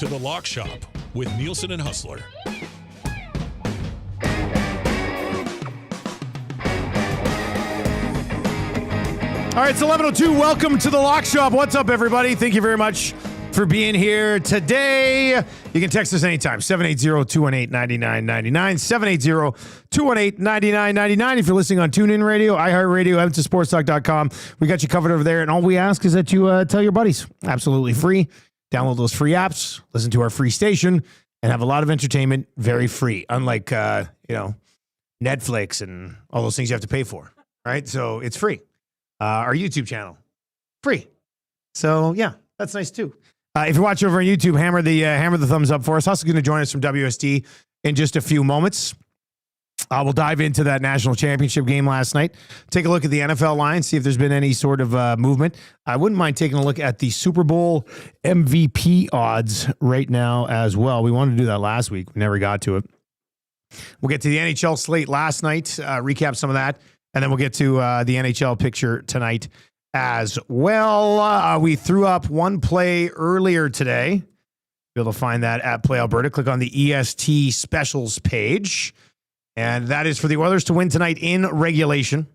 to the Lock Shop with Nielson and Hustler. All right, it's 11:02. Welcome to the Lock Shop. What's up, everybody? Thank you very much for being here today. You can text us anytime, 780-218-9999, 780-218-9999. If you're listening on TuneIn Radio, iHeartRadio, EdmontonSportsTalk.com, we got you covered over there. And all we ask is that you tell your buddies. Absolutely free. Download those free apps, listen to our free station, and have a lot of entertainment very free, unlike, Netflix and all those things you have to pay for, right? So it's free. Our YouTube channel, free. So, yeah, that's nice, too. If you're watching over on YouTube, hammer the thumbs up for us. Also going to join us from WST in just a few moments. We'll dive into that national championship game last night. Take a look at the NFL line, see if there's been any sort of movement. I wouldn't mind taking a look at the Super Bowl MVP odds right now as well. We wanted to do that last week. We never got to it. We'll get to the NHL slate last night, recap some of that, and then we'll get to the NHL picture tonight as well. We threw up one play earlier today. You'll be able to find that at Play Alberta. Click on the EST specials page. And that is for the Oilers to win tonight in regulation.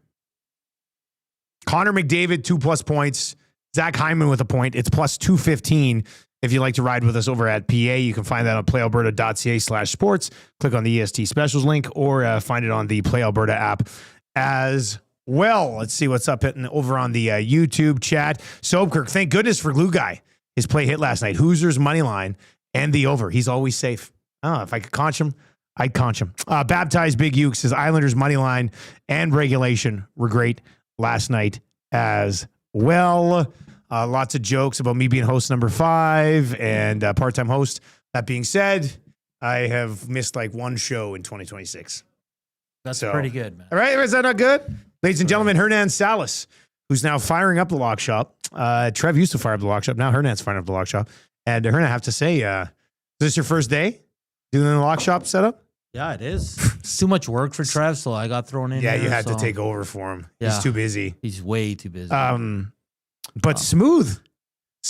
Connor McDavid, 2+ points. Zach Hyman with a point. It's plus 215. If you'd like to ride with us over at PA, you can find that on playalberta.ca/sports. Click on the EST specials link or find it on the Play Alberta app as well. Let's see what's up over on the YouTube chat. Sobkirk, thank goodness for Glue Guy. His play hit last night. Hoosiers money line and the over. He's always safe. Oh, if I could conch him, I'd conch him. Baptized Big Uke says Islanders money line and regulation were great last night as well. Lots of jokes about me being host number 5 and part-time host. That being said, I have missed like one show in 2026. That's pretty good, man. All right, is that not good? Ladies and gentlemen, Hernan Salas, who's now firing up the Lock Shop. Trev used to fire up the Lock Shop. Now Hernan's firing up the Lock Shop. And Hernan, I have to say, is this your first day doing the Lock Shop setup? Yeah, it is. It's too much work for Trev, so I got thrown in. Yeah, you had to take over for him. Yeah. He's too busy. He's way too busy. But smooth.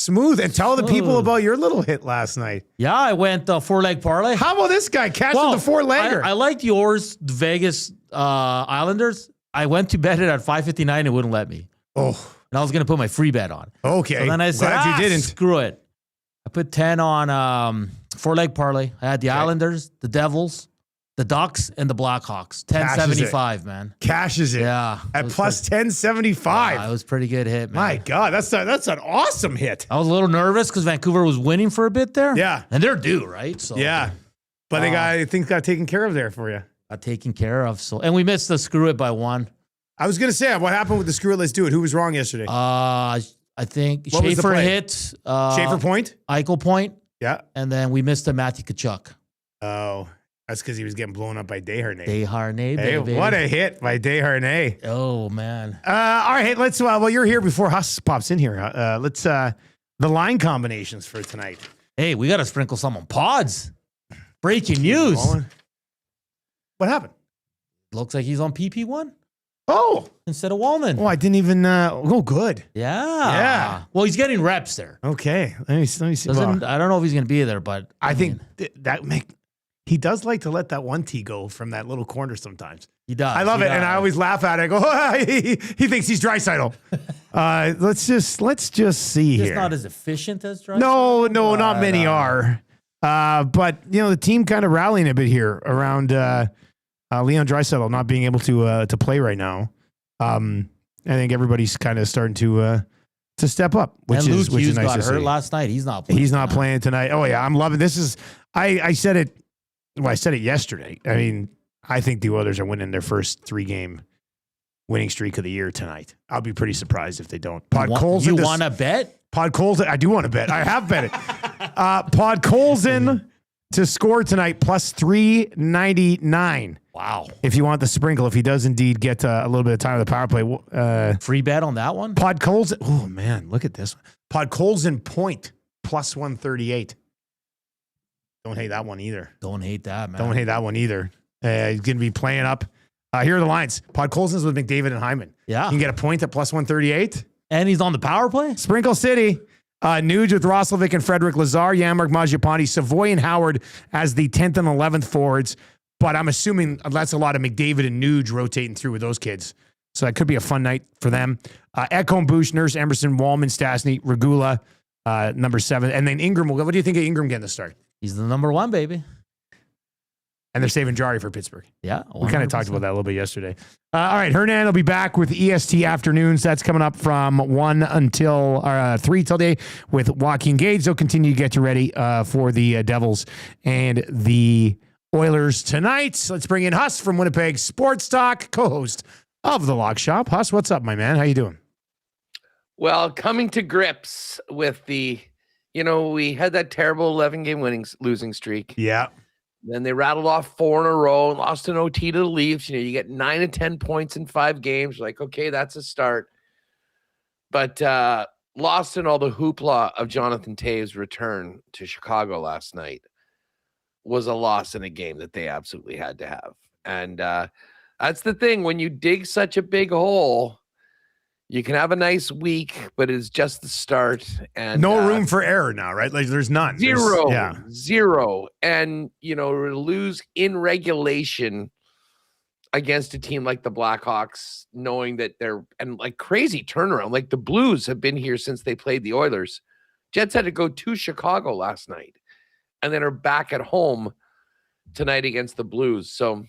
And tell the people about your little hit last night. Yeah, I went 4-leg parlay. How about this guy catching the 4-legger? I liked yours, the Vegas Islanders. I went to bet it at 559. It wouldn't let me. Oh. And I was going to put my free bet on. Okay. So then I said, Glad you didn't. Screw it. I put 10 on 4-leg parlay. I had the Islanders, the Devils, the Ducks, and the Blackhawks. 1075, man. Cashes it. Yeah. At plus 1075. Yeah, it was a pretty good hit, man. My God, that's an awesome hit. I was a little nervous because Vancouver was winning for a bit there. Yeah. And they're due, right? So yeah. But I think got taken care of there for you. Got taken care of. So, and we missed the screw it by 1. I was going to say, what happened with the screw it, let's do it? Who was wrong yesterday? I think What was the Schaefer play? hit. Schaefer point? Eichel point. Yeah. And then we missed a Matthew Tkachuk. Oh, that's because he was getting blown up by Desharnais. Desharnais, Hey, baby. what a hit by Desharnais. Oh, man. All right, hey, let's, well, you're here before Huss pops in here. Let's, the line combinations for tonight. Hey, we got to sprinkle some on pods. Breaking news. What happened? Looks like he's on PP1 Oh. instead of Wallman. Oh, I didn't even, good. Yeah. Yeah. Well, he's getting reps there. Okay. Let me see. Well, I don't know if he's going to be there, but I think he does like to let that one tee go from that little corner sometimes. he does. I love it, and I always laugh at it. I go, he thinks he's Draisaitl. Let's just see He's here. not as efficient as Draisaitl. No, not many are. But the team kind of rallying a bit here around Leon Draisaitl not being able to play right now. I think everybody's kind of starting to step up, which is Hughes nice got to hurt see. last night. He's not playing. He's not playing tonight. Oh yeah, I'm loving this. I said it. Well, I said it yesterday. I mean, I think the Oilers are winning their first 3-game winning streak of the year tonight. I'll be pretty surprised if they don't. You want to bet? Podkolzin, I do want to bet. I have bet it. Podkolzin to score tonight plus 399. Wow. If you want the sprinkle, if he does indeed get a little bit of time on the power play. Free bet on that one? Podkolzin. Oh, man, look at this. Podkolzin point plus 138. Don't hate that one either. Don't hate that, man. Don't hate that one either. He's going to be playing up. Here are the lines. Podkolzin's with McDavid and Hyman. Yeah. You can get a point at plus 138. And he's on the power play? Sprinkle City. Nuge with Roslovic and Frederick Lazar, Yanmark, Mangiapane, Savoy, and Howard as the 10th and 11th forwards. But I'm assuming that's a lot of McDavid and Nuge rotating through with those kids. So that could be a fun night for them. Ekholm, Bush, Nurse, Emerson, Wallman, Stastny, Regula, number 7. And then Ingram. What do you think of Ingram getting the start? He's the number 1, baby. And they're saving Jari for Pittsburgh. Yeah. 100%. We kind of talked about that a little bit yesterday. All right. Hernan will be back with EST Afternoons. That's coming up from 1 until 3 till day with Joaquin Gage. They'll continue to get you ready for the Devils and the Oilers tonight. Let's bring in Huss from Winnipeg Sports Talk, co-host of The Lock Shop. Huss, what's up, my man? How you doing? Well, coming to grips with we had that terrible 11-game losing streak. Yeah. Then they rattled off 4 in a row and lost an OT to the Leafs. You get 9 of 10 points in 5 games. Like, okay, that's a start. But lost in all the hoopla of Jonathan Toews' return to Chicago last night was a loss in a game that they absolutely had to have. And that's the thing. When you dig such a big hole, you can have a nice week, but it's just the start. And no room for error now, right? Like there's none. Zero. And, lose in regulation against a team like the Blackhawks, knowing that like crazy turnaround. Like the Blues have been here since they played the Oilers. Jets had to go to Chicago last night and then are back at home tonight against the Blues. So,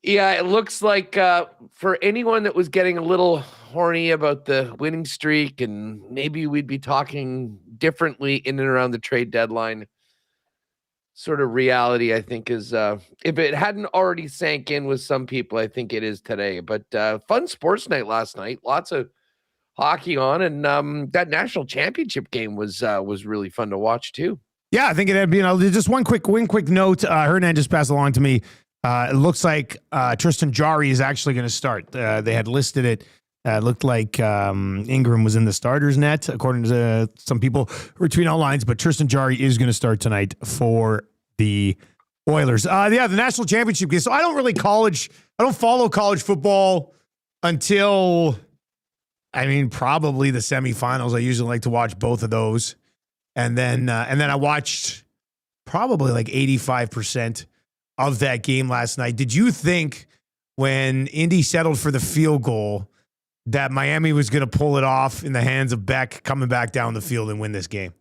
yeah, it looks like for anyone that was getting a little horny about the winning streak and maybe we'd be talking differently in and around the trade deadline, sort of reality, I think, is if it hadn't already sank in with some people, I think it is today. But fun sports night last night. Lots of hockey on. And that national championship game was really fun to watch, too. Yeah, I think it had been just one quick note. Hernan just passed along to me. It looks like Tristan Jarry is actually going to start. They had listed it. It looked like Ingram was in the starters net, according to some people between all lines. But Tristan Jarry is going to start tonight for the Oilers. The national championship game. So I don't follow college football until, probably the semifinals. I usually like to watch both of those. And then I watched probably like 85% of that game last night. Did you think when Indy settled for the field goal that Miami was going to pull it off in the hands of Beck coming back down the field and win this game?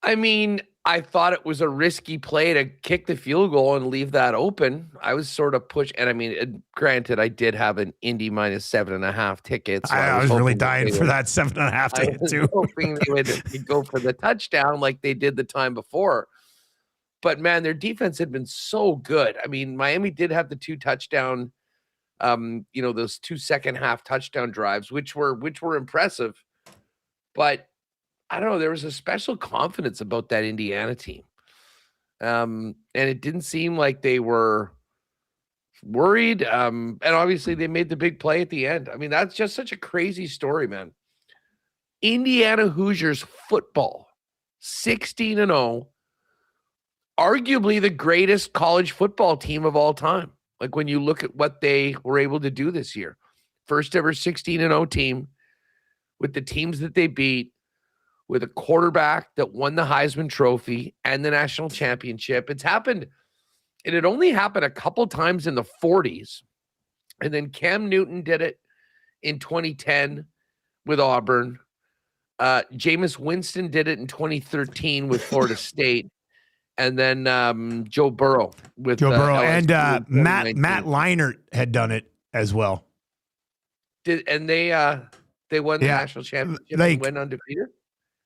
I thought it was a risky play to kick the field goal and leave that open. I was sort of pushed. And granted, I did have an Indy minus 7.5 ticket. So I was really dying for that 7.5 ticket too. Hoping they would go for the touchdown like they did the time before. But man, their defense had been so good. Miami did have the 2 touchdown, those 2 second half touchdown drives, which were impressive. But I don't know, there was a special confidence about that Indiana team. And it didn't seem like they were worried. And obviously they made the big play at the end. That's just such a crazy story, man. Indiana Hoosiers football, 16-0. Arguably the greatest college football team of all time. Like when you look at what they were able to do this year, first ever 16-0 team with the teams that they beat, with a quarterback that won the Heisman Trophy and the national championship. It's happened. It had only happened a couple times in the 40s. And then Cam Newton did it in 2010 with Auburn. Jameis Winston did it in 2013 with Florida State. And then Joe Burrow with and Matt Leinart had done it as well. They won the national championship and went undefeated.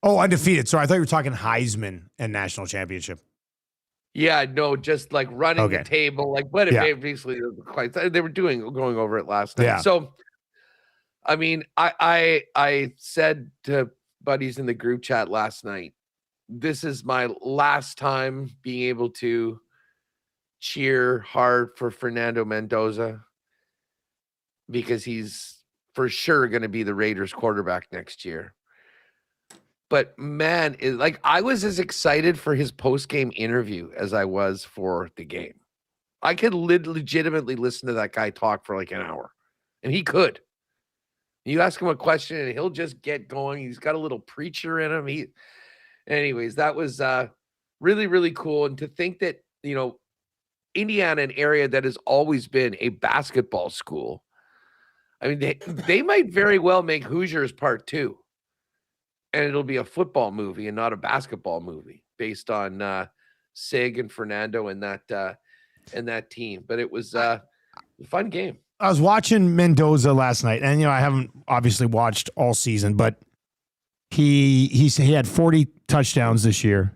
Oh, undefeated. Sorry, I thought you were talking Heisman and national championship. Yeah, no, just like running the table, like what basically they were going over it last night. Yeah. So, I said to buddies in the group chat last night, this is my last time being able to cheer hard for Fernando Mendoza because he's for sure going to be the Raiders quarterback next year. But man, I was as excited for his post-game interview as I was for the game. I could legitimately listen to that guy talk for like an hour, and he could. You ask him a question and he'll just get going. He's got a little preacher in him. Anyways, that was really, really cool. And to think that, Indiana, an area that has always been a basketball school. I mean, they might very well make Hoosiers Part 2. And it'll be a football movie and not a basketball movie based on Sig and Fernando and that team. But it was a fun game. I was watching Mendoza last night, and I haven't obviously watched all season, but he had 40 touchdowns this year.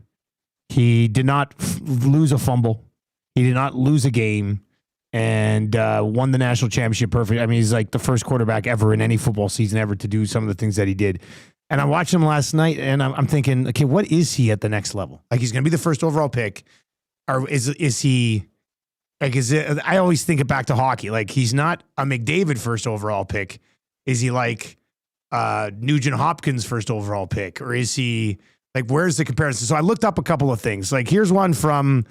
He did not lose a fumble. He did not lose a game, and won the national championship perfect. I mean, he's like the first quarterback ever in any football season ever to do some of the things that he did. And I watched him last night, and I'm thinking, okay, what is he at the next level? Like, he's going to be the first overall pick, or is he? Like, I always think it back to hockey. Like, he's not a McDavid first overall pick. Is he like Nugent Hopkins first overall pick? Or is he like, where's the comparison? So I looked up a couple of things. Like, here's one from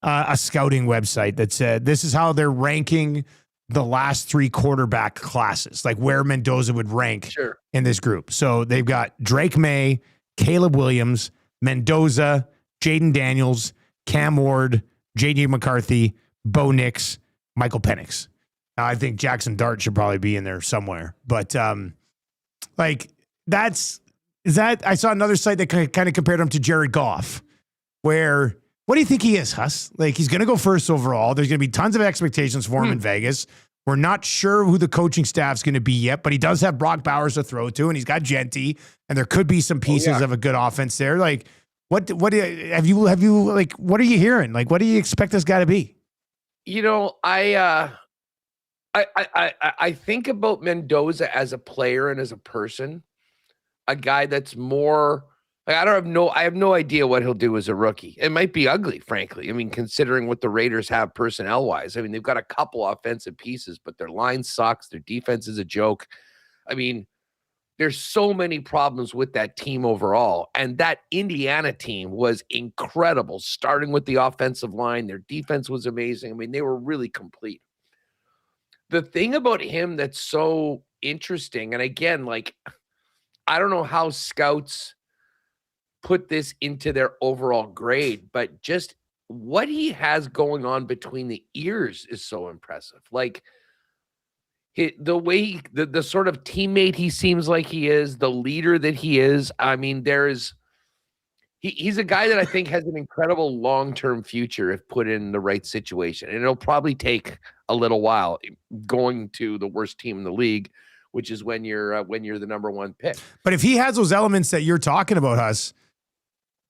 a scouting website that said this is how they're ranking the last 3 quarterback classes, like where Mendoza would rank in this group. So they've got Drake May, Caleb Williams, Mendoza, Jaden Daniels, Cam Ward, J.D. McCarthy, Bo Nix, Michael Penix. Now, I think Jackson Dart should probably be in there somewhere. But I saw another site that kind of compared him to Jared Goff, where, what do you think he is, Huss? Like, he's going to go first overall. There's going to be tons of expectations for him in Vegas. We're not sure who the coaching staff's going to be yet, but he does have Brock Bowers to throw to, and he's got Genty, and there could be some pieces of a good offense there. Like, what are you hearing? Like, what do you expect this guy to be? I think about Mendoza as a player and as a person, a guy that's more, like, I have no idea what he'll do as a rookie. It might be ugly, frankly. I mean, considering what the Raiders have personnel wise. I mean, they've got a couple offensive pieces, but their line sucks. Their defense is a joke. I mean, there's so many problems with that team overall. And that Indiana team was incredible, starting with the offensive line. Their defense was amazing. I mean, they were really complete. The thing about him that's so interesting, and again, like, I don't know how scouts put this into their overall grade, but just what he has going on between the ears is so impressive. Like, the way the sort of teammate he seems like he is, the leader that he is. I mean, he's a guy that I think has an incredible long-term future if put in the right situation. And it'll probably take a little while going to the worst team in the league, which is when you're the number 1 pick. But if he has those elements that you're talking about, Huss,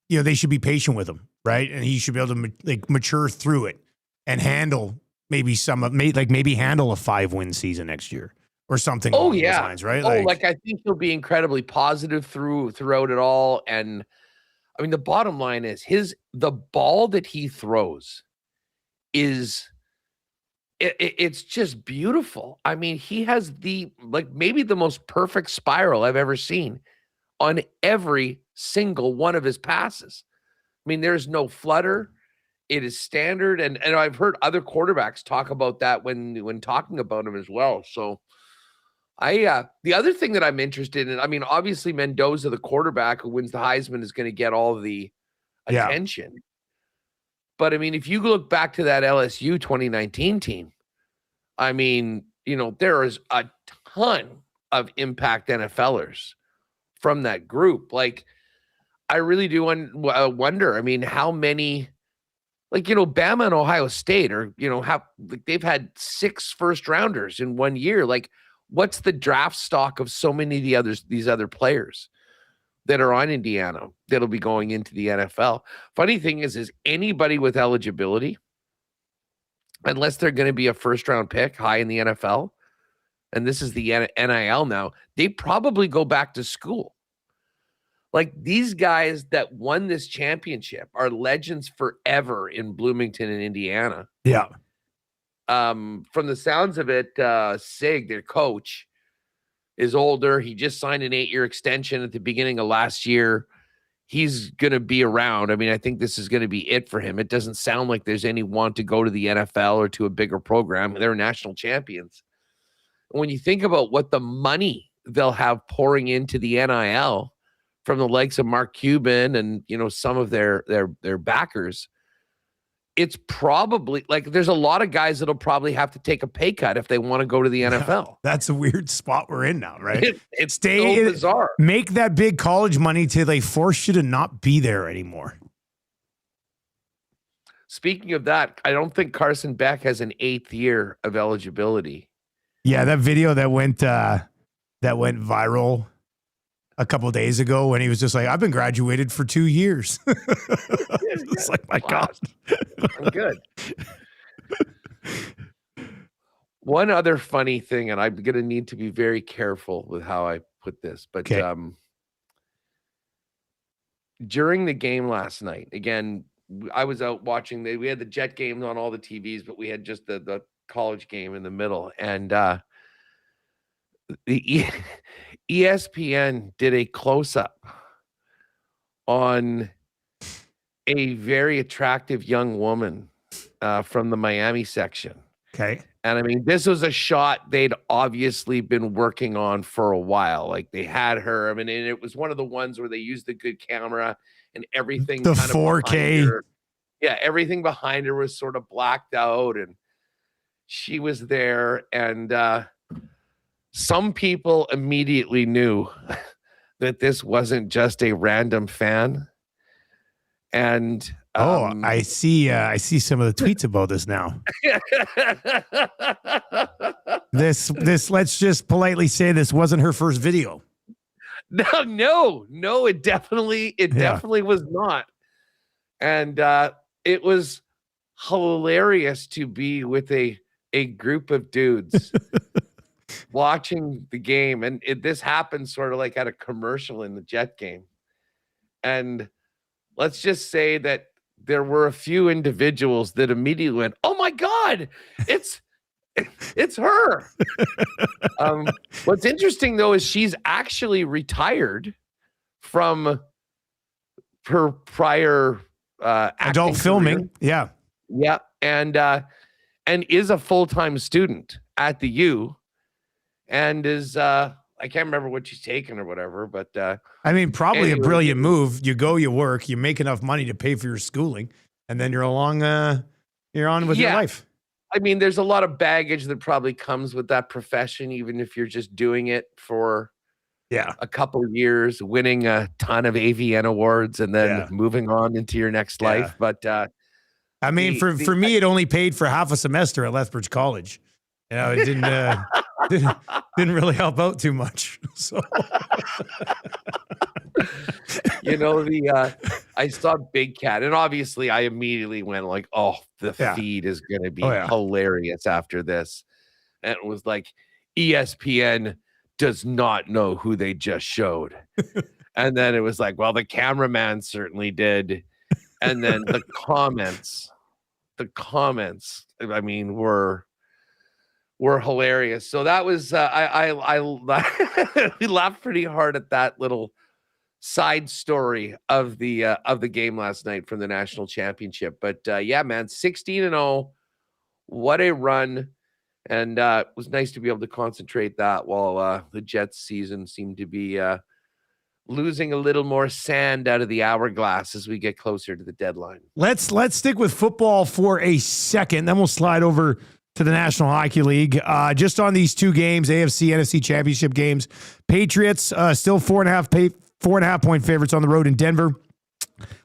they should be patient with him, right? And he should be able to mature through it and handle maybe handle a 5-win season next year or something along those lines, right? I think he'll be incredibly positive throughout it all. And I mean, the bottom line is the ball that he throws it's just beautiful. I mean, he has maybe the most perfect spiral I've ever seen on every single one of his passes. I mean, there's no flutter. It is standard. And I've heard other quarterbacks talk about that when talking about him as well. So the other thing that I'm interested in, I mean, obviously Mendoza, the quarterback who wins the Heisman, is going to get all of the attention. But I mean, if you look back to that LSU 2019 team, I mean, there is a ton of impact NFLers from that group. Like, I really do wonder, I mean, how many, Bama and Ohio State they've had 6 first rounders in 1 year. Like, what's the draft stock of so many of these other players that are on Indiana that'll be going into the NFL? Funny thing is anybody with eligibility, unless they're going to be a first round pick high in the NFL, and this is the NIL now, they probably go back to school. Like, these guys that won this championship are legends forever in Bloomington and Indiana. Yeah. From the sounds of it, Sig, their coach, is older. He just signed an 8-year extension at the beginning of last year. He's going to be around. I mean, I think this is going to be it for him. It doesn't sound like there's any want to go to the NFL or to a bigger program. They're national champions. And when you think about what the money they'll have pouring into the NIL from the likes of Mark Cuban and, some of their backers, it's probably like there's a lot of guys that'll probably have to take a pay cut if they want to go to the NFL. That's a weird spot we're in now, right? It's so bizarre. Make that big college money till they force you to not be there anymore. Speaking of that, I don't think Carson Beck has an 8th year of eligibility. Yeah, that video that went viral a couple of days ago when he was just like, I've been graduated for 2 years. It's like, my God. I'm good. One other funny thing, and I'm going to need to be very careful with how I put this, but during the game last night, again, I was out watching. We had the Jet game on all the TVs, but we had just the college game in the middle. And the ESPN did a close-up on a very attractive young woman from the Miami section. Okay. And I mean, this was a shot they'd obviously been working on for a while. Like they had her. I mean, and it was one of the ones where they used the good camera and everything. The kind 4K. Yeah, everything behind her was sort of blacked out, and she was there. And some people immediately knew that this wasn't just a random fan. And I see some of the tweets about this now. This let's just politely say this wasn't her first video. No, it definitely was not. And it was hilarious to be with a group of dudes watching the game. And this happened sort of like at a commercial in the Jet game. And let's just say that there were a few individuals that immediately went, "Oh my God, it's her." What's interesting though is she's actually retired from her prior adult filming. Career. Yeah, and is a full-time student at the U, and is I can't remember what she's taken or whatever, but I mean, probably anyway, a brilliant move. You go, you work, you make enough money to pay for your schooling, and then you're you're on with your life. I mean, there's a lot of baggage that probably comes with that profession, even if you're just doing it for a couple of years, winning a ton of AVN awards, and then moving on into your next life. But I mean, for me, it only paid for half a semester at Lethbridge College. You know, it didn't really help out too much. So, I saw Big Cat, and obviously I immediately went like, "Oh, the feed is going to be hilarious after this," and it was like, ESPN does not know who they just showed, and then it was like, well, the cameraman certainly did, and then the comments, I mean, were hilarious. So that was we laughed pretty hard at that little side story of the game last night from the national championship. But man, 16-0, what a run. And it was nice to be able to concentrate that while the Jets season seemed to be losing a little more sand out of the hourglass as we get closer to the deadline. Let's stick with football for a second, then we'll slide over to the National Hockey League. Just on these two games, AFC, NFC championship games, Patriots still 4.5 point favorites on the road in Denver.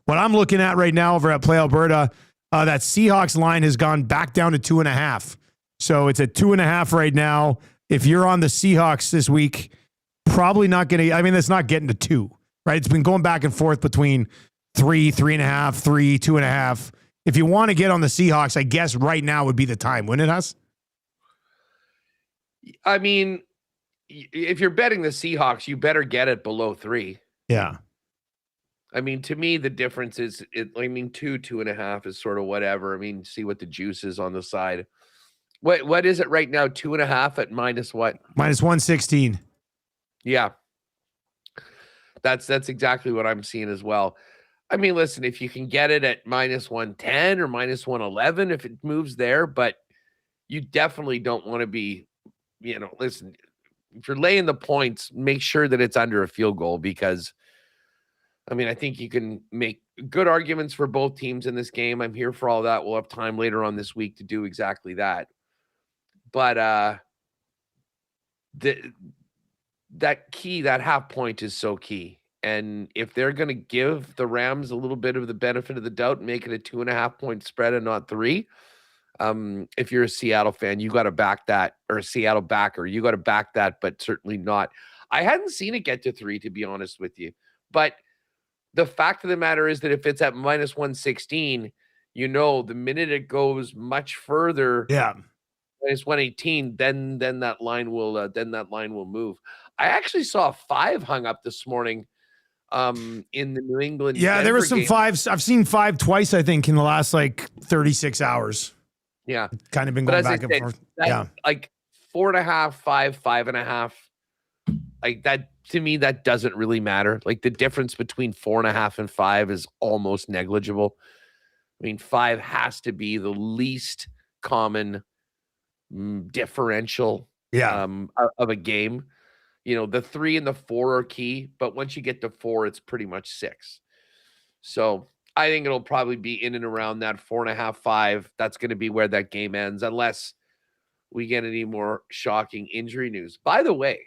What I'm looking at right now over at Play Alberta, that Seahawks line has gone back down to 2.5. So it's at 2.5 right now. If you're on the Seahawks this week, probably not going to, I mean, that's not getting to 2, right? It's been going back and forth between 3, 3.5, 3, 2.5. If you want to get on the Seahawks, I guess right now would be the time, wouldn't it, Huss? I mean, if you're betting the Seahawks, you better get it below 3. Yeah. I mean, to me, the difference is, 2.5 is sort of whatever. I mean, see what the juice is on the side. What is it right now? 2.5 at minus what? Minus 116. Yeah. That's exactly what I'm seeing as well. I mean, listen, if you can get it at minus 110 or minus 111, if it moves there, but you definitely don't want to be, listen, if you're laying the points, make sure that it's under a field goal because, I mean, I think you can make good arguments for both teams in this game. I'm here for all that. We'll have time later on this week to do exactly that. But that half point is so key. And if they're going to give the Rams a little bit of the benefit of the doubt and make it a 2.5 point spread and not 3, if you're a Seattle fan, you got to back that, or a Seattle backer, you got to back that, but certainly not. I hadn't seen it get to 3, to be honest with you. But the fact of the matter is that if it's at minus 116, the minute it goes much further, minus 118, then that line will move. I actually saw a 5 hung up this morning in the New England. Yeah, there were some game. 5s. I've seen 5 twice, I think, in the last 36 hours. Yeah. Kind of been going back and forth. Like 4.5, 5, 5.5. Like that, to me, that doesn't really matter. Like the difference between 4.5 and 5 is almost negligible. I mean, 5 has to be the least common differential of a game. The 3 and the 4 are key, but once you get to 4, it's pretty much 6. So I think it'll probably be in and around that 4.5, 5. That's going to be where that game ends, unless we get any more shocking injury news. By the way,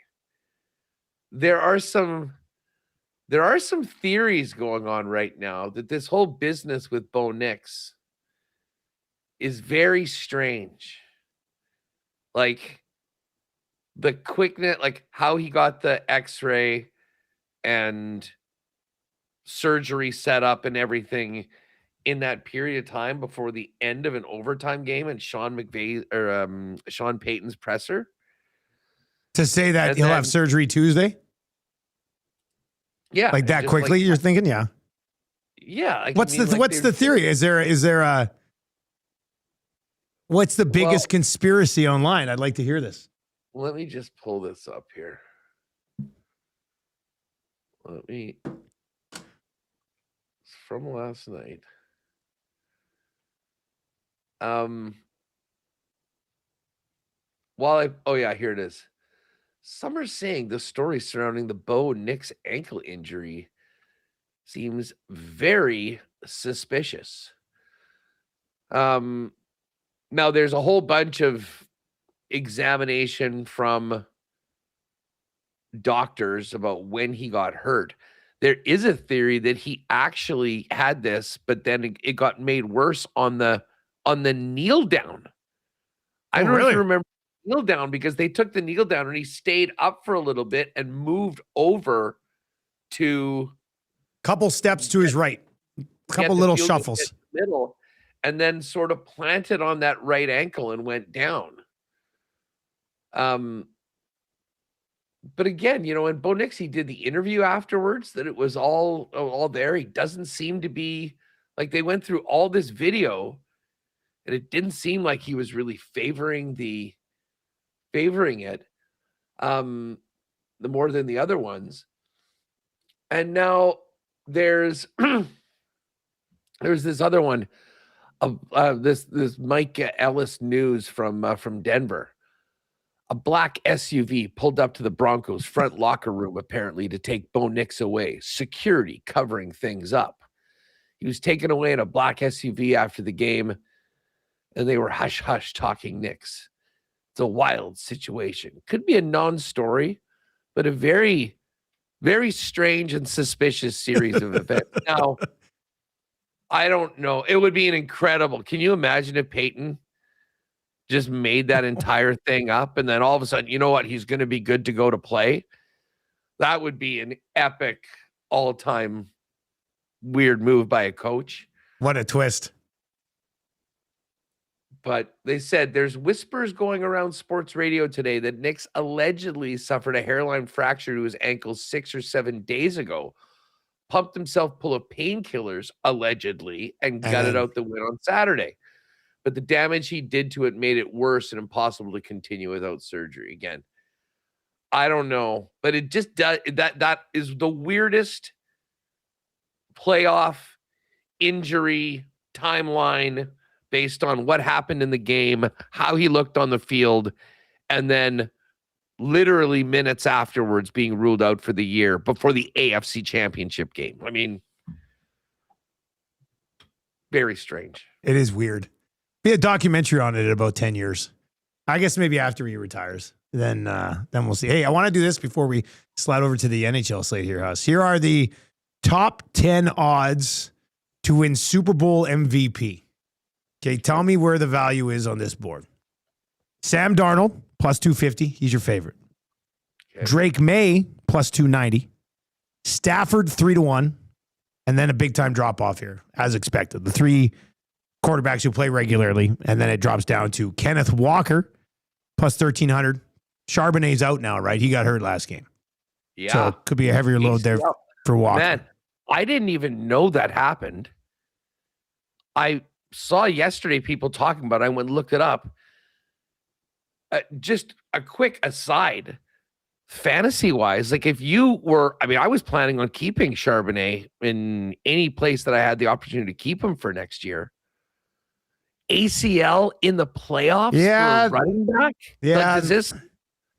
there are some theories going on right now that this whole business with Bo Nix is very strange. Like the quickness, like how he got the X-ray and surgery set up and everything in that period of time before the end of an overtime game and Sean Payton's presser. To say that he'll have surgery Tuesday? Yeah. Like that quickly, you're thinking? Yeah. Yeah. What's the theory? Is there a what's the biggest conspiracy online? I'd like to hear this. Let me just pull this up here. It's from last night. Here it is. Some are saying the story surrounding the Bo Nix ankle injury seems very suspicious. Now there's a whole bunch of examination from doctors about when he got hurt. There is a theory that he actually had this, but then it got made worse on the kneel down. I don't know if you remember kneel down, because they took the kneel down and he stayed up for a little bit and moved over to couple steps to his right, couple little shuffles, middle, and then sort of planted on that right ankle and went down. But again, and Bo Nix, he did the interview afterwards that it was all there. He doesn't seem to be like, they went through all this video and it didn't seem like he was really favoring it the more than the other ones. And now there's this other one of this Mike Ellis news from Denver. A black SUV pulled up to the Broncos' front locker room, apparently, to take Bo Nix away. Security covering things up. He was taken away in a black SUV after the game, and they were hush-hush talking Nix. It's a wild situation. Could be a non-story, but a very, very strange and suspicious series of events. Now, I don't know. It would be an incredible. Can you imagine if Peyton just made that entire thing up and then all of a sudden, you know what, he's going to be good to go to play? That would be an epic all-time weird move by a coach. What a twist. But they said there's whispers going around sports radio today that Nix allegedly suffered a hairline fracture to his ankle 6 or 7 days ago, pumped himself full of painkillers, allegedly, and gutted out the win on Saturday. But the damage he did to it made it worse and impossible to continue without surgery. Again, I don't know, but it just does. That is the weirdest playoff injury timeline based on what happened in the game, how he looked on the field, and then literally minutes afterwards being ruled out for the year before the AFC Championship game. I mean, very strange. It is weird. Be a documentary on it in about 10 years. I guess maybe after he retires. Then we'll see. Hey, I want to do this before we slide over to the NHL slate here, Huss. Here are the top 10 odds to win Super Bowl MVP. Okay, tell me where the value is on this board. Sam Darnold, plus 250. He's your favorite. Okay. Drake May, plus 290. Stafford, 3-1. And then a big-time drop-off here, as expected. The three quarterbacks who play regularly, and then it drops down to Kenneth Walker, plus 1,300. Charbonnet's out now, right? He got hurt last game. Yeah. So it could be a heavier load there for Walker. Man, I didn't even know that happened. I saw yesterday people talking about it. I went and looked it up. Just a quick aside, fantasy-wise, like if you were, I mean, I was planning on keeping Charbonnet in any place that I had the opportunity to keep him for next year. ACL in the playoffs for running back? Yeah. Like,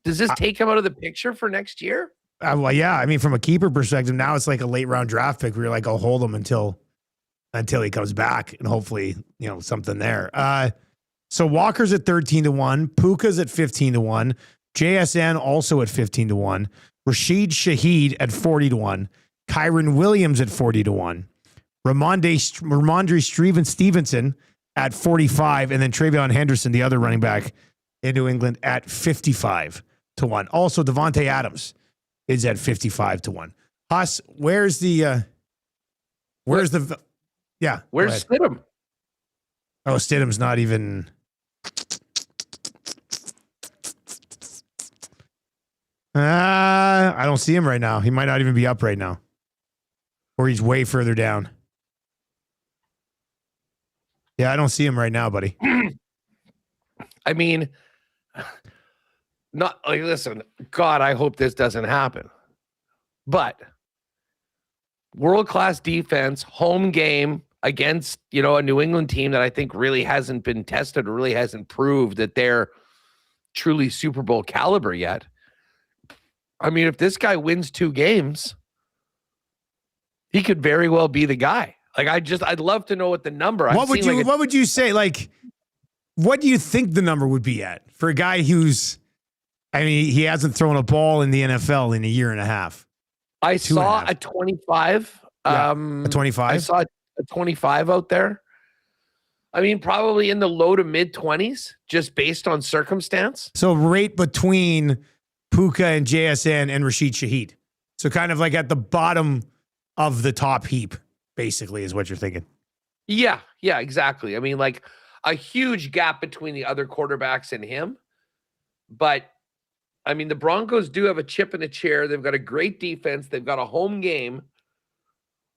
does this take him out of the picture for next year? Well, yeah. I mean, from a keeper perspective, now it's like a late round draft pick where you're like, I'll hold him until he comes back and hopefully, something there. So Walker's at 13-1. Puka's at 15-1. JSN also at 15-1. Rashid Shaheed at 40-1. Kyron Williams at 40-1. Ramondre Stevenson at 45. And then Travion Henderson, the other running back in New England, at 55-1. Also, Devontae Adams is at 55-1. Huss, where's Stidham? Oh, Stidham's not even. I don't see him right now. He might not even be up right now. Or he's way further down. Yeah, I don't see him right now, buddy. I mean, not like, listen, God, I hope this doesn't happen. But world-class defense, home game against, a New England team that I think really hasn't been tested or really hasn't proved that they're truly Super Bowl caliber yet. I mean, if this guy wins 2 games, he could very well be the guy. Like, I'd love to know what the number. What would you say? Like, what do you think the number would be at for a guy who's, I mean, he hasn't thrown a ball in the NFL in a year and a half? I saw a 25. A 25? I saw a 25 out there. I mean, probably in the low to mid 20s, just based on circumstance. So right between Puka and JSN and Rashid Shaheed. So kind of like at the bottom of the top heap, basically, is what you're thinking. Yeah, exactly. I mean, like a huge gap between the other quarterbacks and him. But I mean, the Broncos do have a chip in a chair. They've got a great defense. They've got a home game.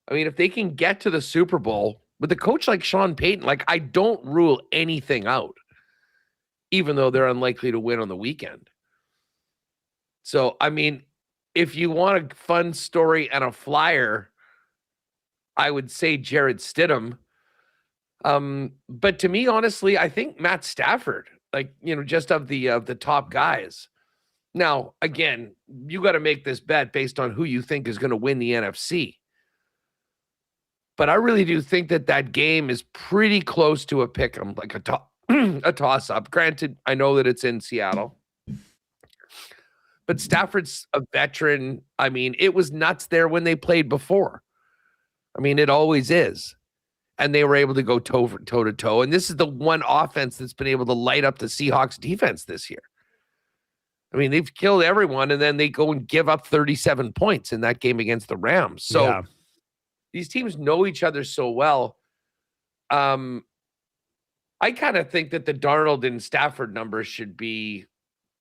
I mean, if they can get to the Super Bowl with a coach like Sean Payton, like, I don't rule anything out, even though they're unlikely to win on the weekend. So, I mean, if you want a fun story and a flyer, I would say Jared Stidham. But to me, honestly, I think Matt Stafford, like, just of the top guys. Now, again, you got to make this bet based on who you think is going to win the NFC. But I really do think that game is pretty close to a pick 'em, like a toss-up. Granted, I know that it's in Seattle. But Stafford's a veteran. I mean, it was nuts there when they played before. I mean, it always is. And they were able to go toe-to-toe. And this is the one offense that's been able to light up the Seahawks defense this year. I mean, they've killed everyone, and then they go and give up 37 points in that game against the Rams. So these teams know each other so well. I kind of think that the Darnold and Stafford numbers should be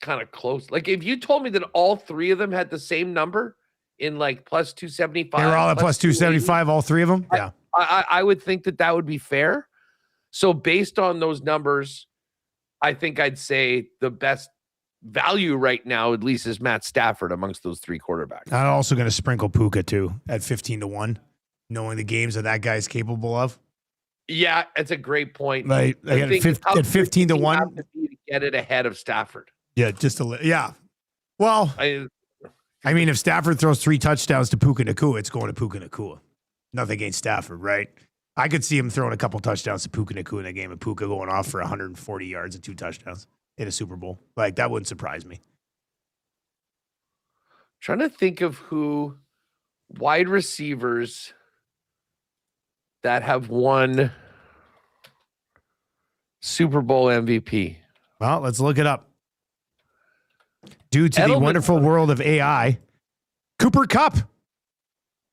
kind of close. Like, if you told me that all three of them had the same number in like plus 275. They were all at plus 275, all three of them? Yeah. I would think that would be fair. So based on those numbers, I think I'd say the best value right now, at least, is Matt Stafford amongst those three quarterbacks. I'm also going to sprinkle Puka too at 15-1, knowing the games that guy's capable of. Yeah, it's a great point. Like at 15-1 to get it ahead of Stafford. Yeah, just a little. Yeah. Well, I mean, if Stafford throws 3 touchdowns to Puka Nacua, it's going to Puka Nacua. Nothing against Stafford, right? I could see him throwing a couple touchdowns to Puka Nacua in a game, and Puka going off for 140 yards and 2 touchdowns in a Super Bowl. Like, that wouldn't surprise me. Trying to think of who wide receivers that have won Super Bowl MVP. Well, let's look it up. Due to the wonderful world of AI, Cooper Kupp.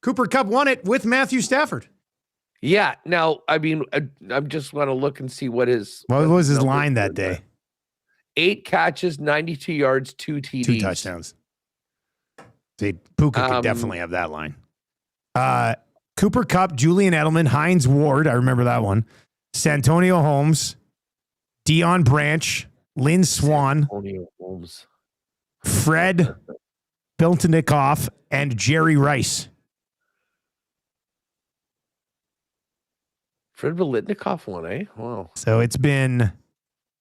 Cooper Kupp won it with Matthew Stafford. Yeah. Now, I mean, I just want to look and see what was his line that day. 8 catches, 92 yards, 2 TDs. 2 touchdowns. See, Puka could definitely have that line. Cooper Kupp, Julian Edelman, Hines Ward, I remember that one. Santonio Holmes, Deion Branch, Lynn Swan, Santonio Holmes, Fred Biltonikoff, and Jerry Rice. Fred Biletnikoff won, eh? Wow. So it's been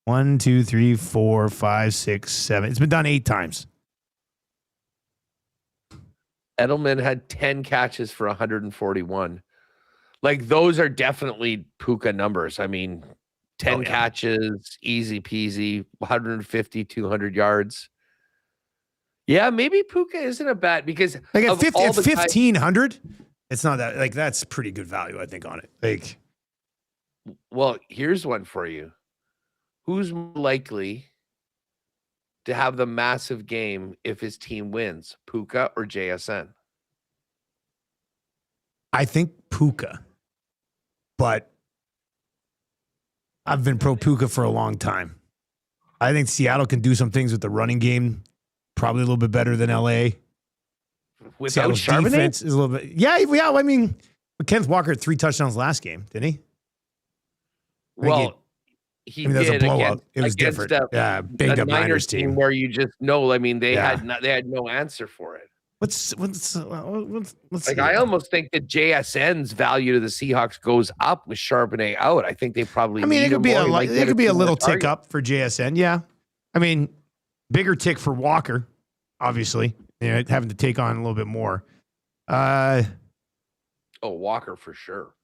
1, 2, 3, 4, 5, 6, 7. It's been done 8 times. Edelman had 10 catches for 141. Like, those are definitely Puka numbers. I mean, 10 catches, easy peasy, 150, 200 yards. Yeah, maybe Puka isn't a bad, because like at 1,500, it's not that, like, that's pretty good value, I think, on it. Like, well, here's one for you. Who's more likely to have the massive game if his team wins, Puka or JSN? I think Puka, but I've been pro Puka for a long time. I think Seattle can do some things with the running game, probably a little bit better than LA. Without Seattle's Charbonnet? defense is a little bit. Yeah. I mean, Kenneth Walker had 3 touchdowns last game, didn't he? Well, he that was a did blowout. It was different. Banged up Niners team where you just know. I mean, they had no answer for it. Let's Like, I almost think that JSN's value to the Seahawks goes up with Charbonnet out. I think they probably. I mean, it could be it could be a little tick target. up for JSN. Yeah, I mean, bigger tick for Walker, obviously. Having to take on a little bit more. Walker for sure.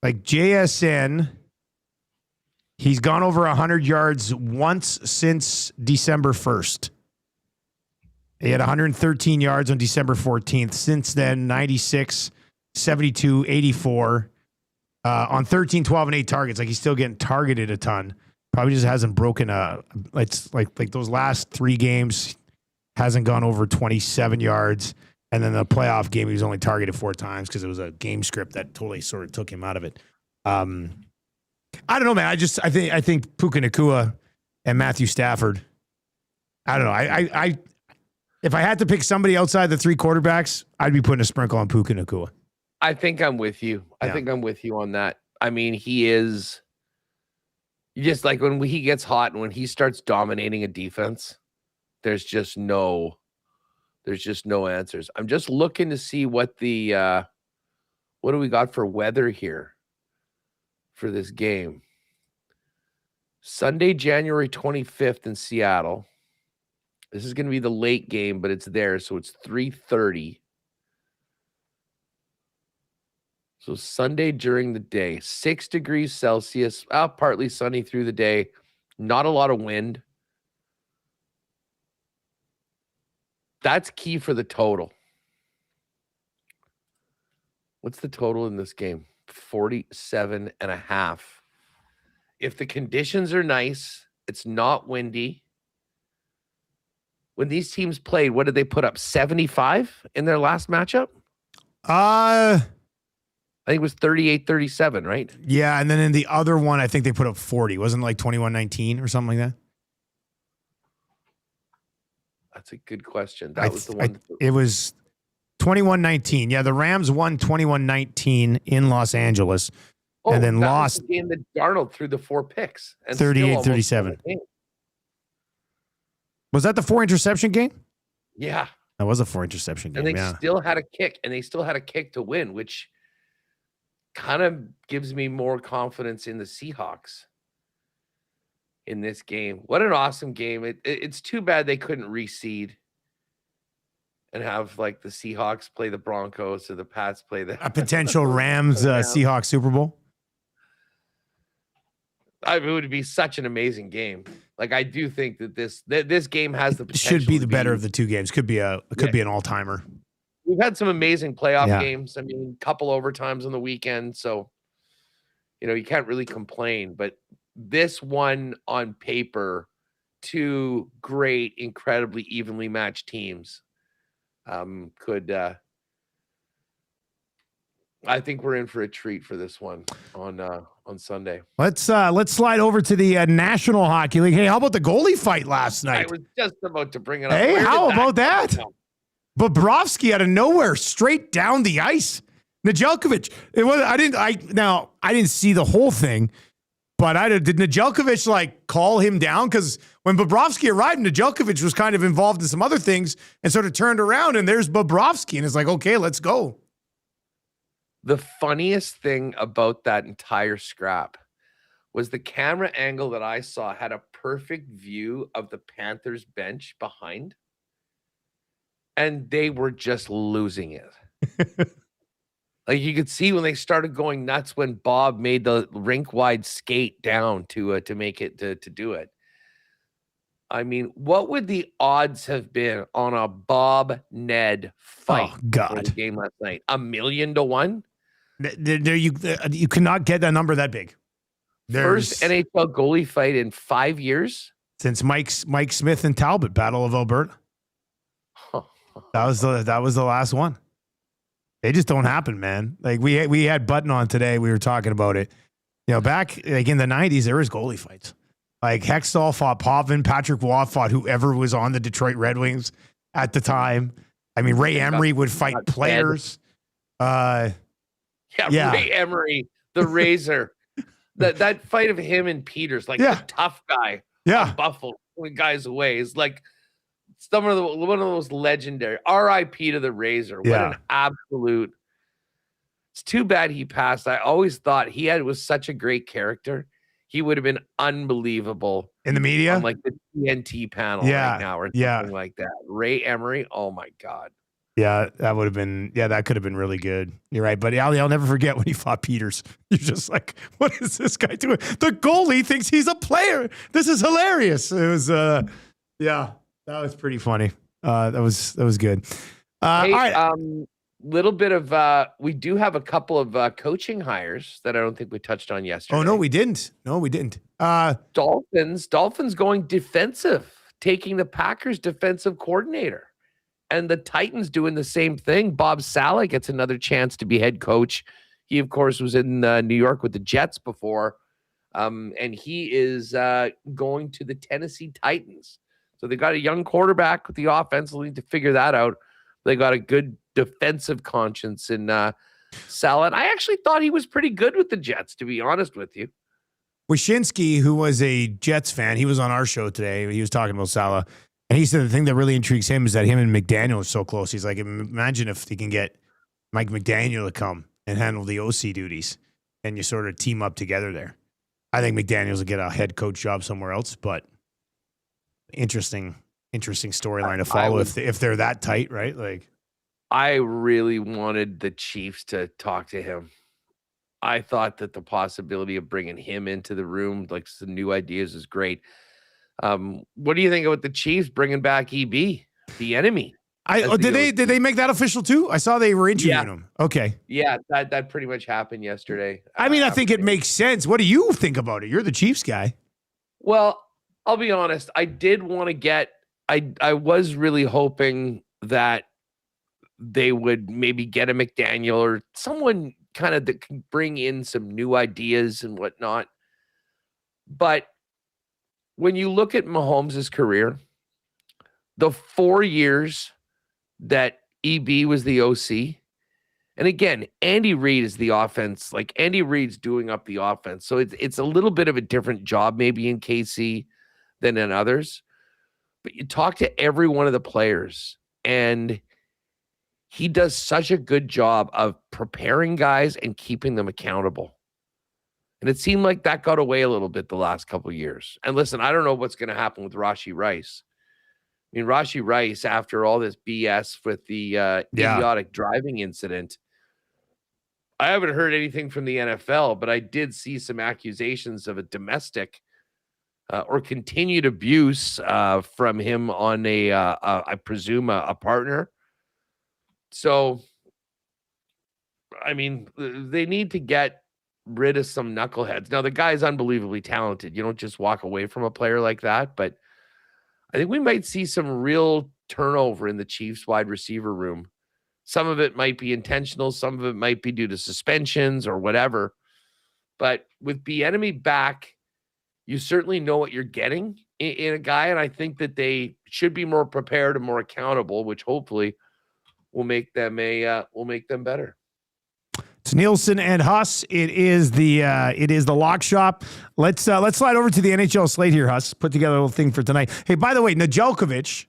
Like JSN, he's gone over 100 yards once since December 1st. He had 113 yards on December 14th. Since then, 96, 72, 84 on 13, 12, and 8 targets. Like, he's still getting targeted a ton. Probably just hasn't broken it's like those last 3 games hasn't gone over 27 yards. And then the playoff game, he was only targeted 4 times because it was a game script that totally sort of took him out of it. I don't know, man. I think Puka Nacua and Matthew Stafford. I don't know. If I had to pick somebody outside the 3 quarterbacks, I'd be putting a sprinkle on Puka Nacua. I think I'm with you. I think I'm with you on that. I mean, he is just like when he gets hot and when he starts dominating a defense, there's just no answers. I'm just looking to see what what do we got for weather here for this game. Sunday, January 25th in Seattle. This is going to be the late game, but it's there, so it's 3:30. So Sunday during the day, 6 degrees Celsius, partly sunny through the day, not a lot of wind. That's key for the total. What's the total in this game? 47.5. If the conditions are nice, it's not windy. When these teams played, what did they put up? 75 in their last matchup? I think it was 38-37, right? Yeah, and then in the other one, I think they put up 40. Wasn't it like 21-19 or something like that? That's a good question. That was the one. It was 21-19. Yeah, the Rams won 21-19 in Los Angeles and then lost. Was the game that Darnold threw the 4 picks. 38-37. Was that the 4 interception game? Yeah. That was a 4 interception game. And they still had a kick, and they still had a kick to win, which kind of gives me more confidence in the Seahawks in this game. What an awesome game. It's too bad they couldn't reseed. and have like the Seahawks play the Broncos or the Pats play the A potential Rams Seahawks Super Bowl. It would be such an amazing game. Like I do think that this game has the potential. Should be the better of the two games. Could be an all timer. We've had some amazing playoff games. I mean, a couple overtimes on the weekend, so you can't really complain. But this one on paper, two great, incredibly evenly matched teams, could. I think we're in for a treat for this one on Sunday. Let's slide over to the National Hockey League. Hey, how about the goalie fight last night? I was just about to bring it up. Hey, how about that? Bobrovsky out of nowhere, straight down the ice. Nedeljkovic. It was. I didn't see the whole thing, but did Nedeljkovic like call him down? Because when Bobrovsky arrived, Nedeljkovic was kind of involved in some other things and sort of turned around, and there's Bobrovsky, and it's like, okay, let's go. The funniest thing about that entire scrap was the camera angle that I saw had a perfect view of the Panthers bench behind, and they were just losing it. Like you could see when they started going nuts when Bob made the rink-wide skate down to make it to do it. I mean, what would the odds have been on a Bob Ned fight for the game last night? 1,000,000 to 1? You cannot get that number that big. First NHL goalie fight in 5 years since Mike Smith and Talbot Battle of Alberta. That was the last one. They just don't happen, man. Like we had Button on today. We were talking about it. Back like in the 90s, there was goalie fights. Like Hextall fought Povin, Patrick Waugh fought whoever was on the Detroit Red Wings at the time. I mean, Ray Emery would fight players. Yeah, Ray Emery, the Razor. that fight of him and Peters, like the tough guy. Yeah, Buffalo pulling guys away is like one of those legendary. R.I.P. to the Razor. What an absolute. It's too bad he passed. I always thought was such a great character. He would have been unbelievable in the media, on like the TNT panel right now or something like that. Ray Emery, oh my God. Yeah, that would have been. Yeah, that could have been really good. You're right, buddy. I'll never forget when he fought Peters. You're just like, what is this guy doing? The goalie thinks he's a player. This is hilarious. It was, that was pretty funny. That was good. Hey, all right. Little bit of we do have a couple of coaching hires that I don't think we touched on yesterday. Oh no, we didn't. Dolphins going defensive, taking the Packers defensive coordinator, and the Titans doing the same thing. Bob Saleh gets another chance to be head coach. He of course was in New York with the Jets before, and he is going to the Tennessee Titans. So they got a young quarterback with the offense. They'll need to figure that out. They got a good defensive conscience in Saleh. And I actually thought he was pretty good with the Jets, to be honest with you. Wyshynski, who was a Jets fan, he was on our show today. He was talking about Saleh. And he said the thing that really intrigues him is that him and McDaniel are so close. He's like, imagine if he can get Mike McDaniel to come and handle the OC duties and you sort of team up together there. I think McDaniels will get a head coach job somewhere else, but interesting storyline to follow if they're that tight, right? Like, I really wanted the Chiefs to talk to him. I thought that the possibility of bringing him into the room, like some new ideas, is great. What do you think about the Chiefs bringing back EB, the enemy? Did they make that official too? I saw they were interviewing him. Okay. Yeah, that pretty much happened yesterday. I mean, I think it makes sense. What do you think about it? You're the Chiefs guy. Well, I'll be honest. I did want to get. I was really hoping that they would maybe get a McDaniel or someone kind of that can bring in some new ideas and whatnot. But when you look at Mahomes' career, the 4 years that EB was the OC, and again, Andy Reid is the offense. Like Andy Reid's doing up the offense. So it's a little bit of a different job maybe in KC than in others. But you talk to every one of the players, and he does such a good job of preparing guys and keeping them accountable. And it seemed like that got away a little bit the last couple of years. And listen, I don't know what's going to happen with Rashee Rice, I mean, Rashi Rice, after all this BS with the idiotic driving incident, I haven't heard anything from the NFL, but I did see some accusations of a domestic or continued abuse from him on I presume, a partner. So, I mean, they need to get rid of some knuckleheads. Now, the guy's unbelievably talented. You don't just walk away from a player like that, but I think we might see some real turnover in the Chiefs wide receiver room. Some of it might be intentional. Some of it might be due to suspensions or whatever. But with Bieniemy back, you certainly know what you're getting in a guy. And I think that they should be more prepared and more accountable, which hopefully will make them better. It's Nielson and Huss. It is the lock shop. Let's slide over to the NHL slate here, Huss. Put together a little thing for tonight. Hey, by the way, Nedeljkovic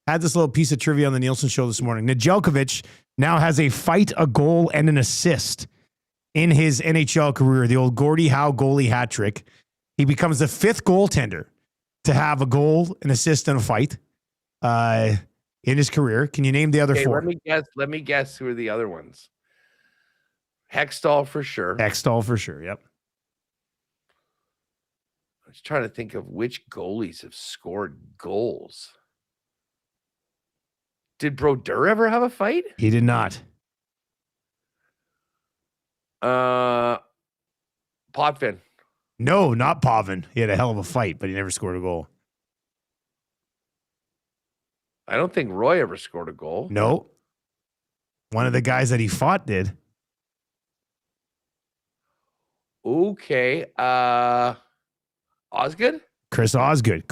had this little piece of trivia on the Nielsen show this morning. Nedeljkovic now has a fight, a goal, and an assist in his NHL career. The old Gordie Howe goalie hat trick. He becomes the 5th goaltender to have a goal, an assist, and a fight in his career. Can you name the other 4? Let me guess who are the other ones. Hextall for sure. Yep. I was trying to think of which goalies have scored goals. Did Brodeur ever have a fight? He did not. Potvin. No, not Pavin. He had a hell of a fight, but he never scored a goal. I don't think Roy ever scored a goal. No. One of the guys that he fought did. Okay. Osgood? Chris Osgood.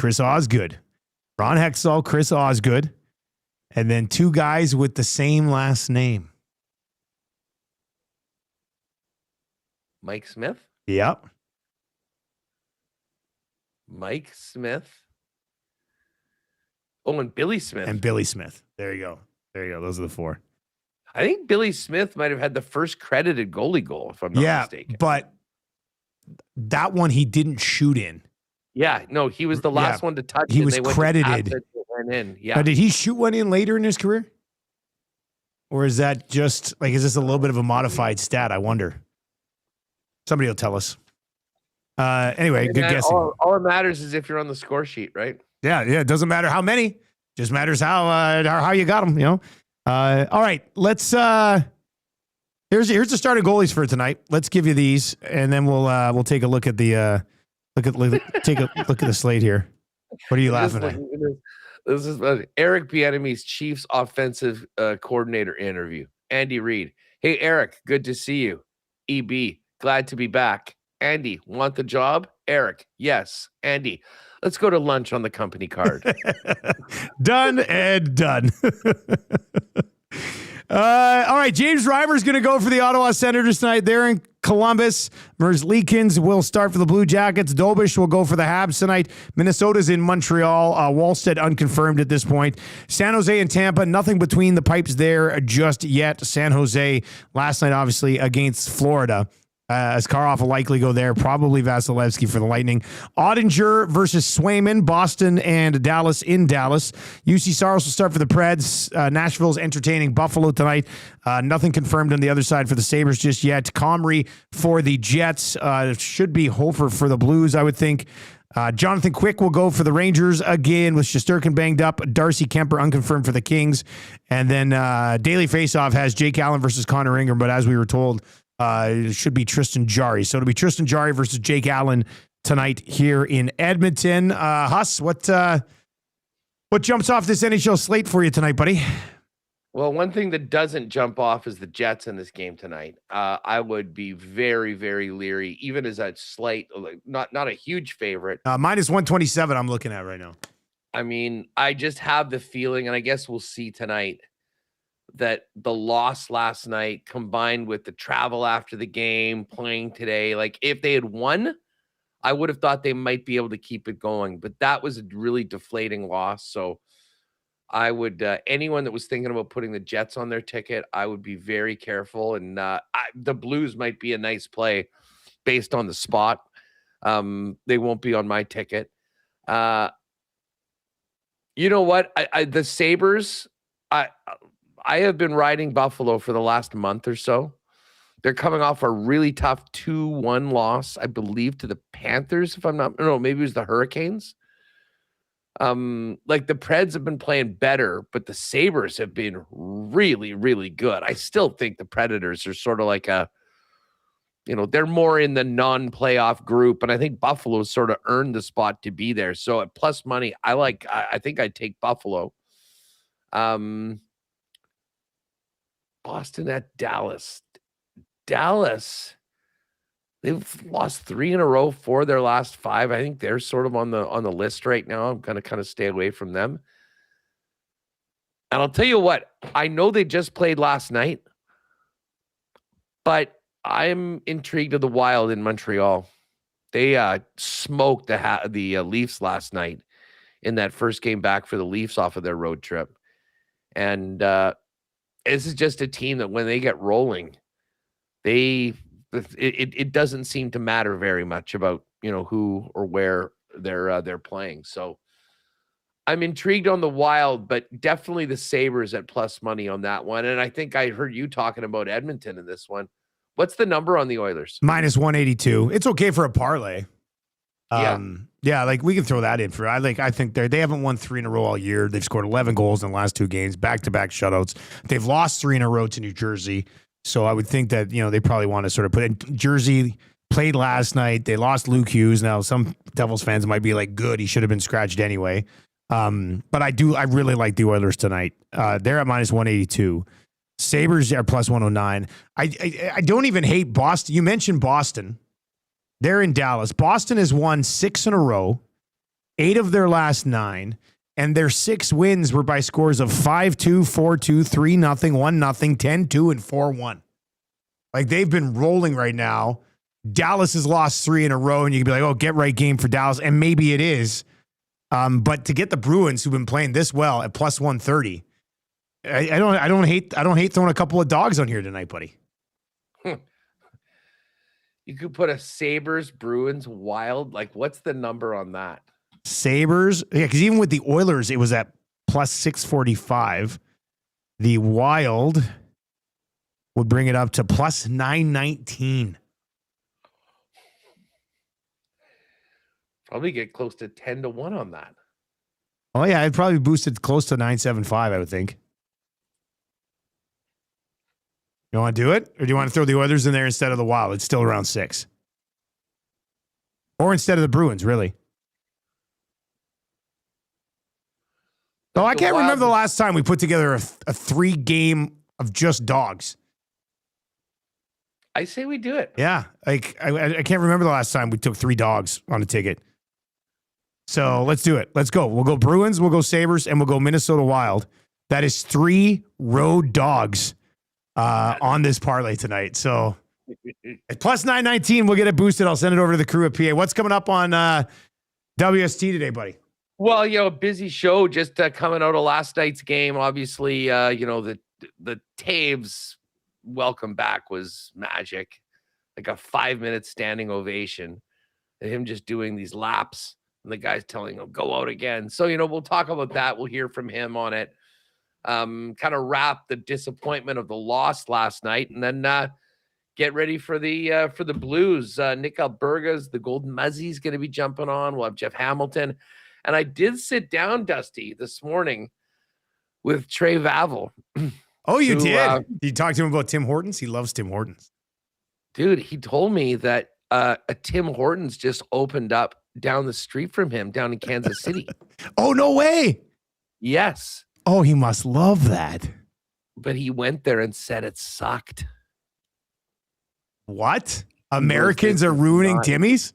Ron Hextall, Chris Osgood. And then 2 guys with the same last name. Mike Smith? Yep. Mike Smith. Oh, and Billy Smith. There you go. Those are the 4. I think Billy Smith might have had the first credited goalie goal, if I'm not mistaken. But that one he didn't shoot in. Yeah, no, he was the last one to touch. He was credited. Yeah. Now, did he shoot one in later in his career? Or is that just like, is this a little bit of a modified stat? I wonder. Somebody will tell us. Anyway, good guessing. All it matters is if you're on the score sheet, right? Yeah. It doesn't matter how many. Just matters how you got them. You know. All right. Let's. Here's the starting goalies for tonight. Let's give you these, and then we'll take a look at the take a look at the slate here. What are you laughing at? This is Eric Bieniemy's Chiefs offensive coordinator interview. Andy Reid. Hey, Eric, good to see you. EB, glad to be back. Andy, want the job? Eric, yes. Andy, let's go to lunch on the company card. Done and done. All right, James Reimer's going to go for the Ottawa Senators tonight. They're in Columbus. Merzlikins will start for the Blue Jackets. Dobish will go for the Habs tonight. Minnesota's in Montreal. Wallstead unconfirmed at this point. San Jose and Tampa, nothing between the pipes there just yet. San Jose last night, obviously, against Florida. Askarov will likely go there. Probably Vasilevsky for the Lightning. Ottinger versus Swayman. Boston and Dallas in Dallas. UC Saros will start for the Preds. Nashville's entertaining Buffalo tonight. Nothing confirmed on the other side for the Sabres just yet. Comrie for the Jets. Should be Hofer for the Blues, I would think. Jonathan Quick will go for the Rangers again with Shesterkin banged up. Darcy Kemper unconfirmed for the Kings. And then Daily Faceoff has Jake Allen versus Connor Ingram, but as we were told, it should be Tristan Jarry. So it'll be Tristan Jarry versus Jake Allen tonight here in Edmonton. Huss, what jumps off this NHL slate for you tonight, buddy? Well, one thing that doesn't jump off is the Jets in this game tonight. I would be very, very leery, even as a slight, not a huge favorite. Minus 127 I'm looking at right now. I mean, I just have the feeling, and I guess we'll see tonight, that the loss last night combined with the travel after the game, playing today, like if they had won, I would have thought they might be able to keep it going, but that was a really deflating loss. So I would, anyone that was thinking about putting the Jets on their ticket, I would be very careful. And the Blues might be a nice play based on the spot. They won't be on my ticket. You know what? The Sabres, I have been riding Buffalo for the last month or so. They're coming off a really tough 2-1 loss, I believe, to the Panthers, if I'm not, no, maybe it was the Hurricanes. Like the Preds have been playing better, but the Sabres have been really, really good. I still think the Predators are sort of like they're more in the non-playoff group, and I think Buffalo sort of earned the spot to be there. So at plus money, I think I'd take Buffalo. Boston at Dallas. Dallas, they've lost 3 in a row, 4 of their last 5. I think they're sort of on the list right now. I'm going to kind of stay away from them. And I'll tell you what, I know they just played last night, but I'm intrigued of the Wild in Montreal. They smoked the Leafs last night in that first game back for the Leafs off of their road trip. And this is just a team that when they get rolling, it doesn't seem to matter very much about who or where they're playing. So I'm intrigued on the Wild, but definitely the Sabres at plus money on that one. And I think I heard you talking about Edmonton in this one. What's the number on the Oilers? Minus 182. It's okay for a parlay. Yeah, like we can throw that in for. I think they haven't won 3 in a row all year. They've scored 11 goals in the last 2 games, back-to-back shutouts. They've lost 3 in a row to New Jersey. So I would think that, they probably want to sort of put in. Jersey played last night. They lost Luke Hughes. Now, some Devils fans might be like, good, he should have been scratched anyway. But I really like the Oilers tonight. They're at minus 182. Sabres are plus 109. I don't even hate Boston. You mentioned Boston. They're in Dallas. Boston has won 6 in a row, 8 of their last 9. And their 6 wins were by scores of 5-2, 4-2, 3-0, 1-0, 10-2, and 4-1. Like they've been rolling right now. Dallas has lost 3 in a row, and you can be like, "Oh, get right game for Dallas," and maybe it is. But to get the Bruins, who've been playing this well, at plus 130, I don't hate throwing a couple of dogs on here tonight, buddy. You could put a Sabres, Bruins, Wild. Like, what's the number on that? Sabres, yeah, because even with the Oilers, it was at plus 645. The Wild would bring it up to plus 919. Probably get close to 10-1 on that. Oh, yeah, I'd probably boost it close to 975, I would think. You want to do it? Or do you want to throw the Oilers in there instead of the Wild? It's still around 6. Or instead of the Bruins, really. Oh, I can't remember the last time we put together a 3-game of just dogs. I say we do it. Yeah. Like I can't remember the last time we took 3 dogs on a ticket. So let's do it. Let's go. We'll go Bruins, we'll go Sabres, and we'll go Minnesota Wild. That is 3 road dogs on this parlay tonight. So at plus 919, we'll get it boosted. I'll send it over to the crew at PA. What's coming up on WST today, buddy? Well, busy show just coming out of last night's game. Obviously, the Taves welcome back was magic. Like a 5-minute standing ovation. And him just doing these laps. And the guy's telling him, go out again. So, we'll talk about that. We'll hear from him on it. Kind of wrap the disappointment of the loss last night. And then get ready for the Blues. Nick Alberga's, the Golden Muzzy's going to be jumping on. We'll have Jeff Hamilton. And I did sit down, Dusty, this morning with Trey Vavel. Oh, you did? You talked to him about Tim Hortons? He loves Tim Hortons. Dude, he told me that a Tim Hortons just opened up down the street from him down in Kansas City. Oh, no way. Yes. Oh, he must love that. But he went there and said it sucked. What? Americans are ruining Timmy's?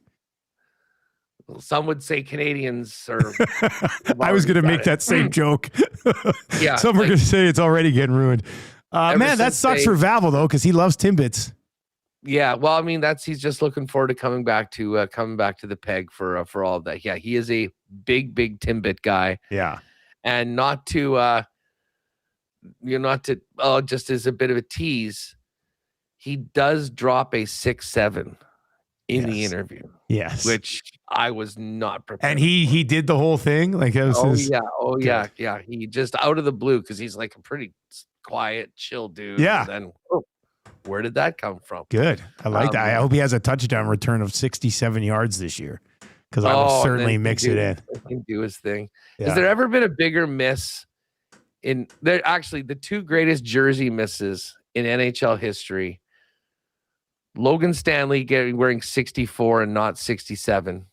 Some would say Canadians are. I was going to make that same joke. Yeah. Some are going to say it's already getting ruined. Man, that sucks for Vavel, though, because he loves Timbits. Yeah. Well, I mean, he's just looking forward to coming back to the peg for all of that. Yeah. He is a big Timbit guy. Yeah. And just as a bit of a tease, he does drop a 6'7" in the interview. Yes. Which I was not prepared. And he did the whole thing. Like, it was yeah. He just out of the blue, because he's like a pretty quiet, chill dude. Yeah. And then, where did that come from? Good. I like that. I hope he has a touchdown return of 67 yards this year, because I will certainly mix it in. He can do his thing. Yeah. Has there ever been a bigger miss in there? Actually, the two greatest jersey misses in NHL history: Logan Stanley wearing 64 and not 67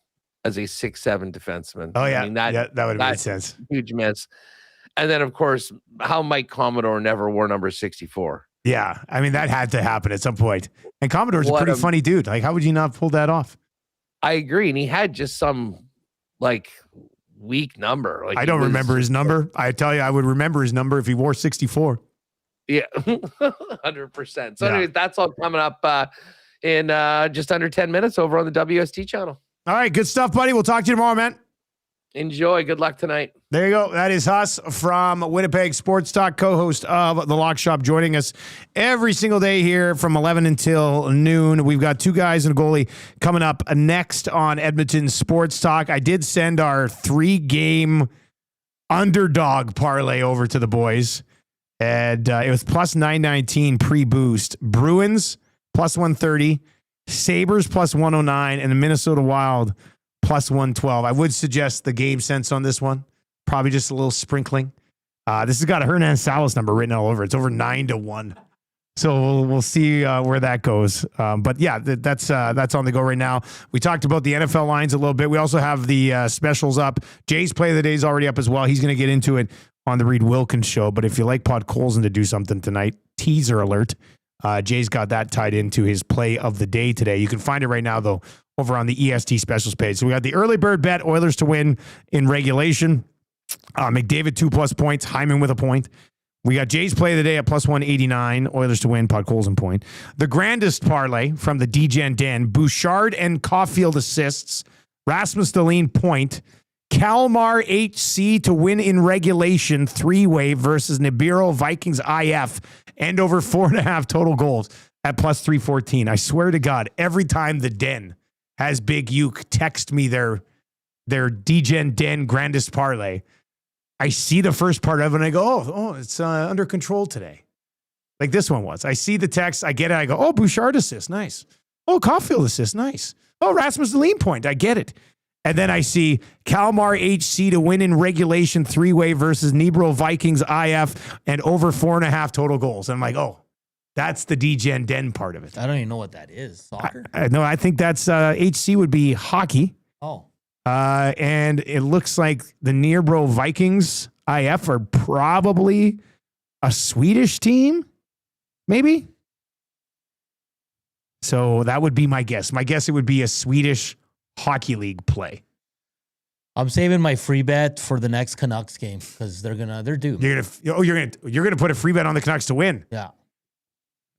as a 6'7" defenseman. Oh, yeah. I mean, that would have made sense. Huge miss. And then, of course, how Mike Commodore never wore number 64. Yeah. I mean, that had to happen at some point. And Commodore's a pretty funny dude. Like, how would you not pull that off? I agree. And he had just some, like, weak number. Like, I don't remember his number. I tell you, I would remember his number if he wore 64. Yeah, 100%. So anyways, that's all coming up in just under 10 minutes over on the WST channel. All right, good stuff, buddy. We'll talk to you tomorrow, man. Enjoy. Good luck tonight. There you go. That is Huss from Winnipeg Sports Talk, co-host of The Lock Shop, joining us every single day here from 11 until noon. We've got two guys and a goalie coming up next on Edmonton Sports Talk. I did send our 3-game underdog parlay over to the boys, and it was plus 919 pre-boost. Bruins plus 130, Sabres plus 109, and the Minnesota Wild plus 112. I would suggest the game sense on this one. Probably just a little sprinkling. This has got a Hernan Salas number written all over. It's over 9-1. So we'll see where that goes. But yeah, that's on the go right now. We talked about the NFL lines a little bit. We also have the specials up. Jay's play of the day is already up as well. He's going to get into it on the Reed Wilkins show. But if you like Pod Colson to do something tonight, teaser alert. Jay's got that tied into his play of the day today. You can find it right now, though, over on the EST specials page. So we got the early bird bet, Oilers to win in regulation. McDavid 2+ points, Hyman with a point. We got Jay's play of the day at plus 189, Oilers to win, Pod Colson point. The grandest parlay from the DGen Den, Bouchard and Caulfield assists, Rasmus Dahlin point, Kalmar HC to win in regulation 3-way versus Nibiru Vikings IF, and over 4.5 total goals at plus 314. I swear to God, every time the Den has Big Uke text me their DGen Den grandest parlay, I see the first part of it and I go, it's under control today. Like this one was. I see the text, I get it, I go, Bouchard assist, nice. Caulfield assist, nice. Rasmus Dahlin point, I get it. And then I see Kalmar HC to win in regulation 3-way versus Nibiru Vikings IF and over 4.5 total goals. And I'm like, that's the DGen Den part of it. I don't even know what that is. Soccer? No, I think that's HC would be hockey. Oh. And it looks like the Nibiru Vikings IF are probably a Swedish team, maybe. So that would be my guess. My guess it would be a Swedish hockey league play. I'm saving my free bet for the next Canucks game because they're due. You're gonna put a free bet on the Canucks to win. Yeah.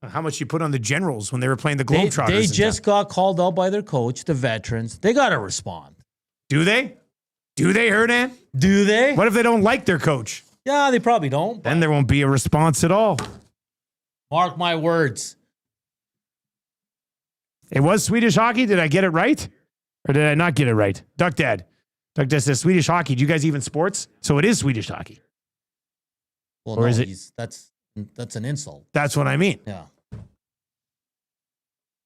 How much you put on the Generals when they were playing the Globetrotters? They just got called out by their coach, the veterans. They got to respond. Do they? Do they, Hernan? Do they? What if they don't like their coach? Yeah, they probably don't. Then there won't be a response at all. Mark my words. It was Swedish hockey. Did I get it right? Or did I not get it right? Duck Dad says Swedish hockey. Do you guys even sports? So it is Swedish hockey. Well, or no, is it? That's an insult. That's what I mean. Yeah.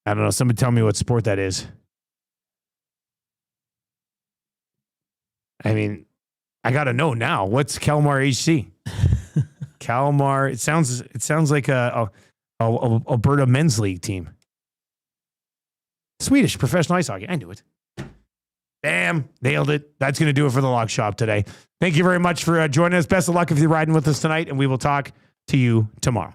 I don't know. Somebody tell me what sport that is. I mean, I got to know now. What's Kalmar HC? Kalmar. It sounds like a Alberta men's league team. Swedish professional ice hockey. I knew it. Bam. Nailed it. That's going to do it for the Lock Shop today. Thank you very much for joining us. Best of luck if you're riding with us tonight, and we will talk to you tomorrow.